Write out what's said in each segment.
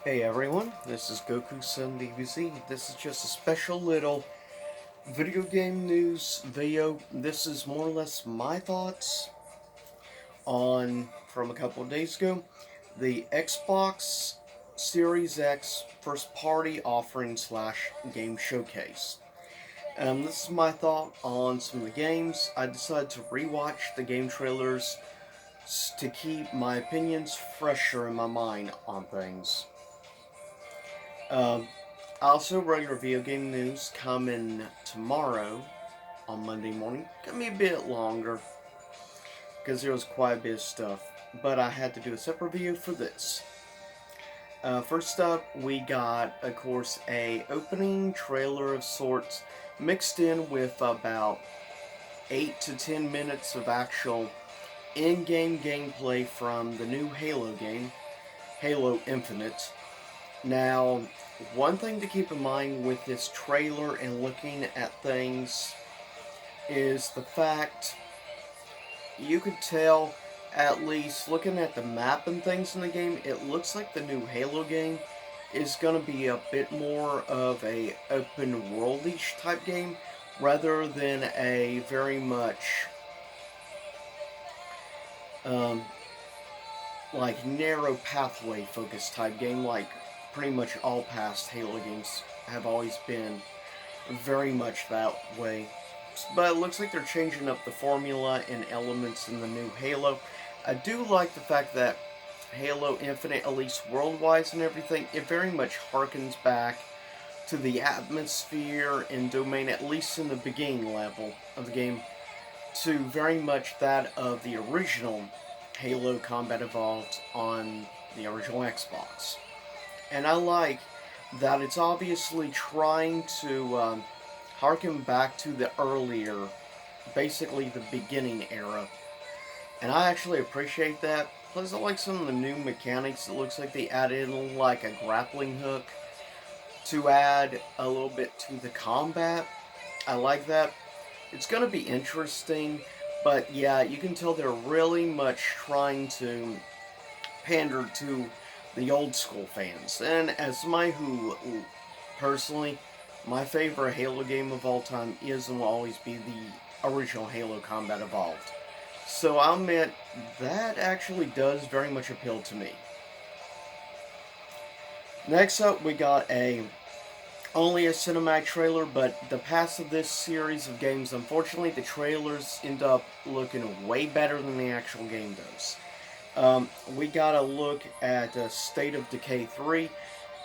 Hey everyone, this is Goku7DBZ. This is just a special little video game news video. This is more or less my thoughts on, from a couple of days ago, the Xbox Series X first party offering slash game showcase. This is my thought on some of the games. I decided to rewatch the game trailers to keep my opinions fresher in my mind on things. Um, Also, regular video game news coming tomorrow on Monday morning. Gonna be a bit longer because there was quite a bit of stuff, but I had to do a separate video for this. First up, we got, of course, a opening trailer of sorts, mixed in with about 8 to 10 minutes of actual in-game gameplay from the new Halo game, Halo Infinite. Now, one thing to keep in mind with this trailer and looking at things is the fact you could tell, at least looking at the map and things in the game, it looks like the new Halo game is going to be a bit more of a open worldish type game rather than a very much um, like narrow pathway focused type game like pretty much all past Halo games have always been very much that way. But it looks like they're changing up the formula and elements in the new Halo. I do like the fact that Halo Infinite, at least world-wise and everything, it very much harkens back to the atmosphere and domain, at least in the beginning level of the game, to very much that of the original Halo Combat Evolved on the original Xbox. And I like that it's obviously trying to harken back to the earlier, basically the beginning era. And I actually appreciate that. Plus, I like some of the new mechanics. It looks like they added like a grappling hook to add a little bit to the combat. I like that. It's going to be interesting, but yeah, you can tell they're really much trying to pander to the old school fans. And as somebody who, personally, my favorite Halo game of all time is and will always be the original Halo Combat Evolved. So I'll admit, that actually does very much appeal to me. Next up, we got only a cinematic trailer, but the past of this series of games, unfortunately, the trailers end up looking way better than the actual game does. We got a look at State of Decay 3.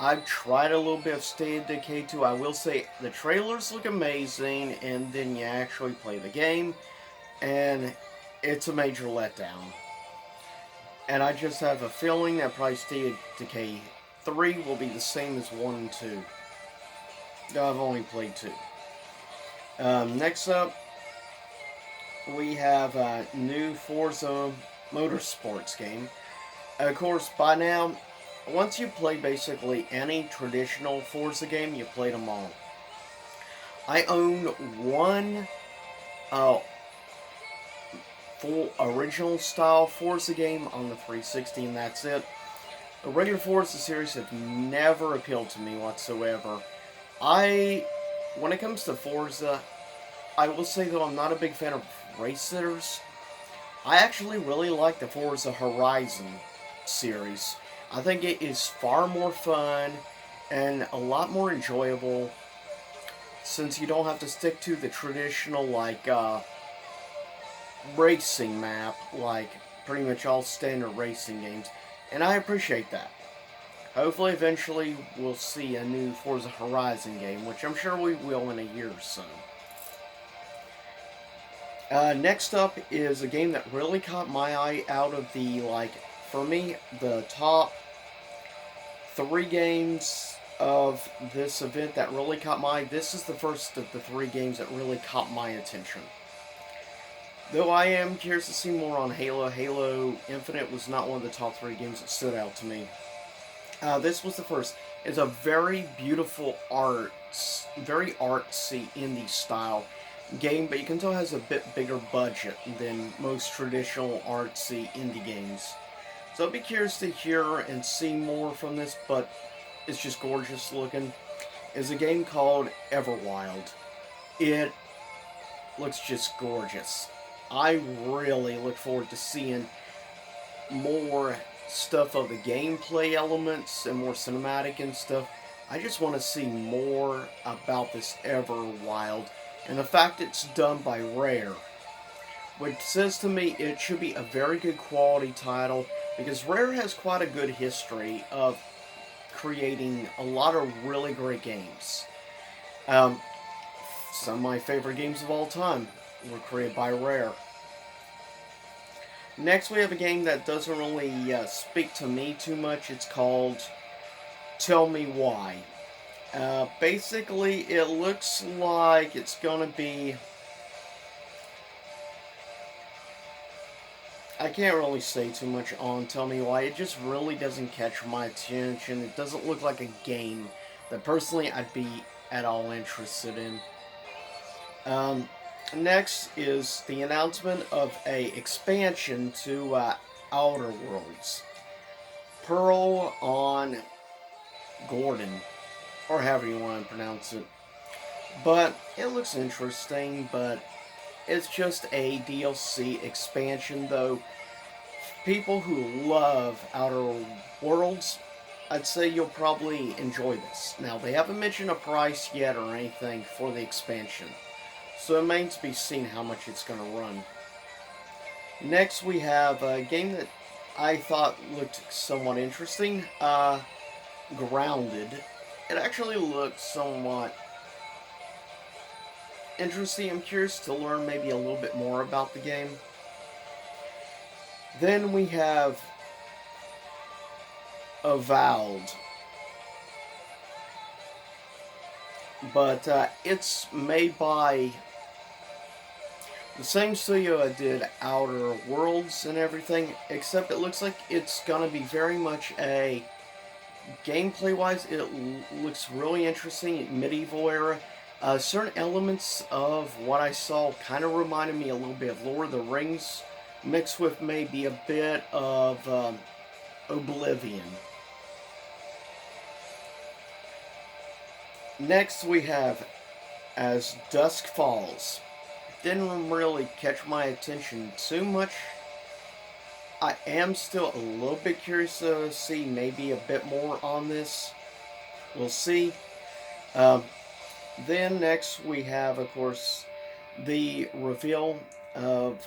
I've tried a little bit of State of Decay 2. I will say the trailers look amazing, and then you actually play the game, and it's a major letdown. And I just have a feeling that probably State of Decay 3 will be the same as 1 and 2. Though I've only played 2. Next up, we have a new Forza Motorsports game. Of course, by now, once you play basically any traditional Forza game, you played them all. I own one full original style Forza game on the 360, and that's it. The regular Forza series have never appealed to me whatsoever. When it comes to Forza, I will say though I'm not a big fan of racers. I actually really like the Forza Horizon series. I think it is far more fun and a lot more enjoyable since you don't have to stick to the traditional racing map like pretty much all standard racing games, and I appreciate that. Hopefully eventually we'll see a new Forza Horizon game, which I'm sure we will in a year or so. Next up is a game that really caught my eye out of the, for me, the top 3 games of this event that really caught my eye. This is the first of the 3 games that really caught my attention. Though I am curious to see more on Halo, Halo Infinite was not one of the top 3 games that stood out to me. This was the first. It's a very beautiful very artsy indie style game, but you can tell it has a bit bigger budget than most traditional artsy indie games. So I'll be curious to hear and see more from this, but it's just gorgeous looking. Is a game called Everwild. It looks just gorgeous. I really look forward to seeing more stuff of the gameplay elements and more cinematic and stuff. I just want to see more about this Everwild. And the fact it's done by Rare, which says to me it should be a very good quality title, because Rare has quite a good history of creating a lot of really great games. Um, some of my favorite games of all time were created by Rare. Next, we have a game that doesn't really speak to me too much. It's called Tell Me Why. Basically, it looks like it's gonna be... I can't really say too much on Tell Me Why. It just really doesn't catch my attention. It doesn't look like a game that personally I'd be at all interested in. Next is the announcement of a expansion to Outer Worlds. Pearl on Gordon, or however you want to pronounce it. But it looks interesting, but it's just a DLC expansion, though. People who love Outer Worlds, I'd say you'll probably enjoy this. Now, they haven't mentioned a price yet or anything for the expansion, so it remains to be seen how much it's going to run. Next, we have a game that I thought looked somewhat interesting, Grounded. It actually looks somewhat interesting. I'm curious to learn maybe a little bit more about the game. Then we have Avowed. But it's made by the same studio that did Outer Worlds and everything, except it looks like it's gonna be very much a gameplay-wise. It looks really interesting, medieval era. Certain elements of what I saw kind of reminded me a little bit of Lord of the Rings, mixed with maybe a bit of Oblivion. Next we have As Dusk Falls. Didn't really catch my attention too much. I am still a little bit curious to see maybe a bit more on this. We'll see. Then next we have, of course, the reveal of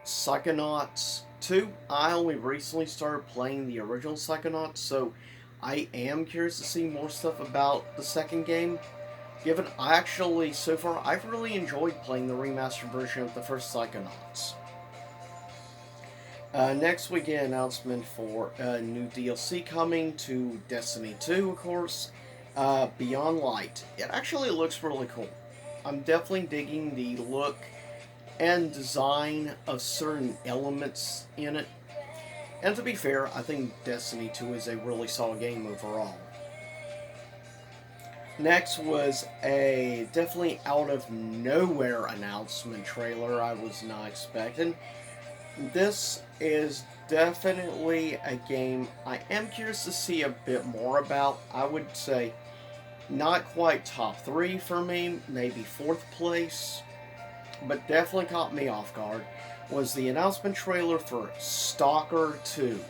Psychonauts 2. I only recently started playing the original Psychonauts, so I am curious to see more stuff about the second game. Given so far, I've really enjoyed playing the remastered version of the first Psychonauts. Next we get an announcement for a new DLC coming to Destiny 2, of course. Beyond Light. It actually looks really cool. I'm definitely digging the look and design of certain elements in it. And to be fair, I think Destiny 2 is a really solid game overall. Next was a definitely out of nowhere announcement trailer I was not expecting. This is definitely a game I am curious to see a bit more about. I would say not quite top 3 for me, maybe 4th place, but definitely caught me off guard, was the announcement trailer for Stalker 2,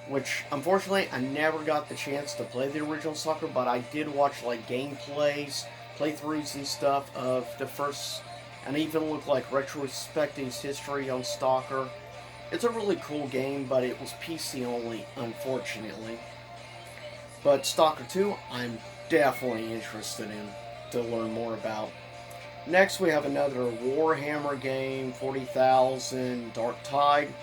which unfortunately I never got the chance to play the original Stalker, but I did watch like gameplays, playthroughs and stuff of the first, and even looked like retrospecting history on Stalker. It's a really cool game, but it was PC only, unfortunately. But Stalker 2, I'm definitely interested in to learn more about. Next, we have another Warhammer game, 40,000 Dark Tide.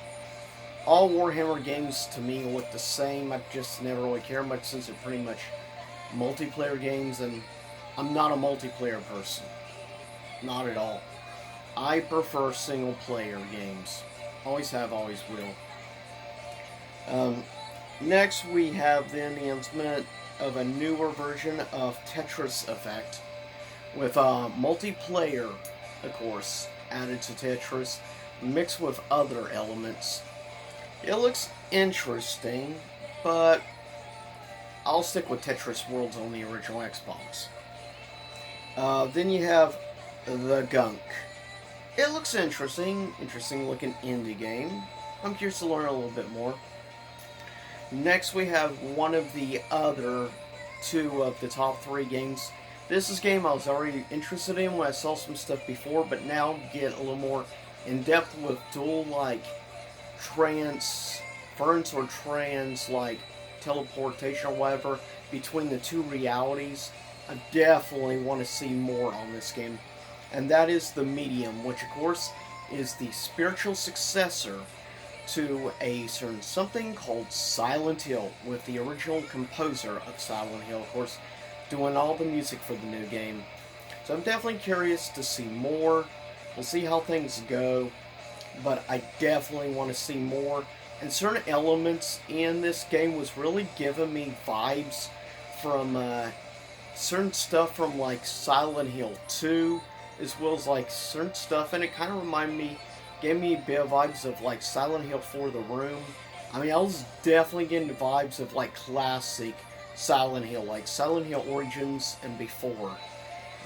All Warhammer games to me look the same. I just never really cared much since they're pretty much multiplayer games, and I'm not a multiplayer person. Not at all. I prefer single player games. Always have, always will. Next, we have then the announcement of a newer version of Tetris Effect, with multiplayer, of course, added to Tetris, mixed with other elements. It looks interesting, but I'll stick with Tetris Worlds on the original Xbox. Then you have The Gunk. It looks interesting looking indie game. I'm curious to learn a little bit more. Next we have one of the other two of the top 3 games. This is a game I was already interested in when I saw some stuff before, but now get a little more in depth with dual like transference or trans like teleportation or whatever between the two realities. I definitely want to see more on this game. And that is The Medium, which of course is the spiritual successor to a certain something called Silent Hill, with the original composer of Silent Hill, of course, doing all the music for the new game. So I'm definitely curious to see more. We'll see how things go, but I definitely want to see more. And certain elements in this game was really giving me vibes from certain stuff from like Silent Hill 2, as well as like certain stuff, and it kind of gave me a bit of vibes of like Silent Hill 4 The Room. I mean, I was definitely getting the vibes of like classic Silent Hill, like Silent Hill Origins and before.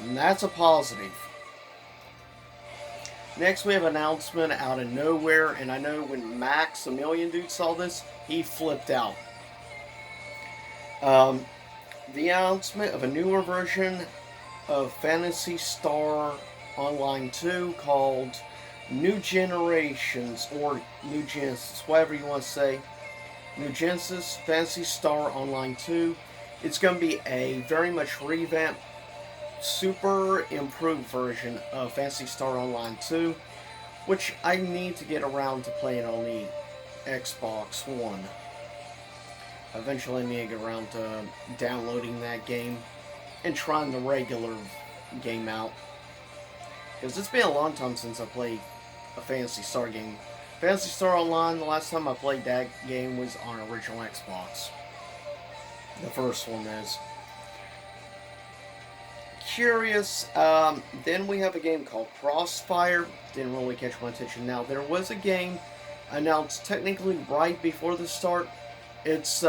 And that's a positive. Next, we have an announcement out of nowhere, and I know when Maximilian Dude saw this, he flipped out. The announcement of a newer version of Phantasy Star Online 2 called New Generations, or New Genesis, whatever you want to say. New Genesis Phantasy Star Online 2. It's going to be a very much revamped, super improved version of Phantasy Star Online 2, which I need to get around to playing on the Xbox One. Eventually I need to get around to downloading that game and trying the regular game out. Because it's been a long time since I played a Phantasy Star game. Phantasy Star Online, the last time I played that game was on original Xbox. The first one is. Curious. Then we have a game called Crossfire. Didn't really catch my attention. Now, there was a game announced technically right before the start. It's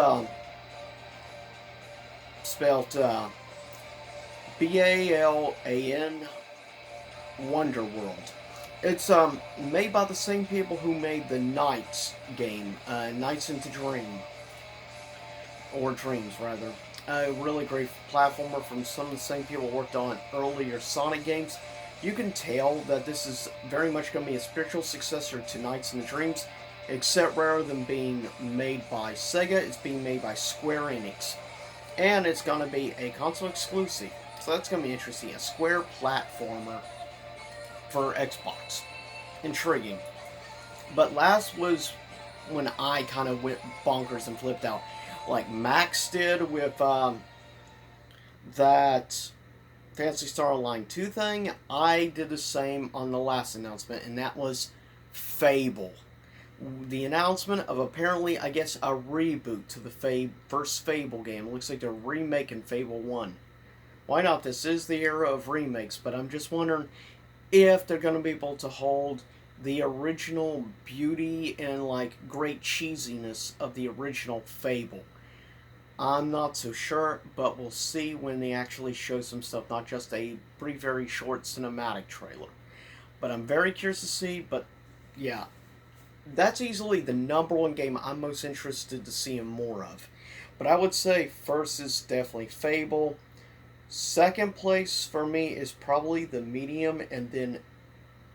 spelled BALAN Wonderworld. It's made by the same people who made the Nights game, Nights into Dream, or Dreams rather. A really great platformer from some of the same people who worked on earlier Sonic games. You can tell that this is very much going to be a spiritual successor to Nights into Dreams, except rather than being made by Sega, it's being made by Square Enix. And it's going to be a console exclusive. So that's going to be interesting. A Square platformer for Xbox. Intriguing. But last was when I kind of went bonkers and flipped out. Like Max did with that Phantasy Star Online 2 thing. I did the same on the last announcement, and that was Fable. The announcement of apparently, I guess, a reboot to the first Fable game. It looks like they're remaking Fable 1. Why not? This is the era of remakes, but I'm just wondering if they're going to be able to hold the original beauty and like great cheesiness of the original Fable. I'm not so sure, but we'll see when they actually show some stuff, not just a very short cinematic trailer. But I'm very curious to see, but yeah, that's easily the number one game I'm most interested to see more of. But I would say first is definitely Fable. Second place for me is probably The Medium, and then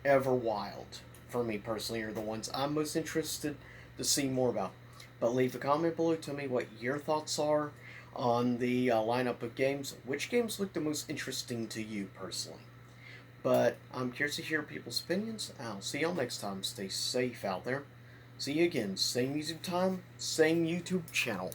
Everwild, for me personally, are the ones I'm most interested to see more about. But leave a comment below, tell me what your thoughts are on the lineup of games. Which games look the most interesting to you personally? But I'm curious to hear people's opinions. I'll see y'all next time. Stay safe out there. See you again. Same YouTube time, same YouTube channel.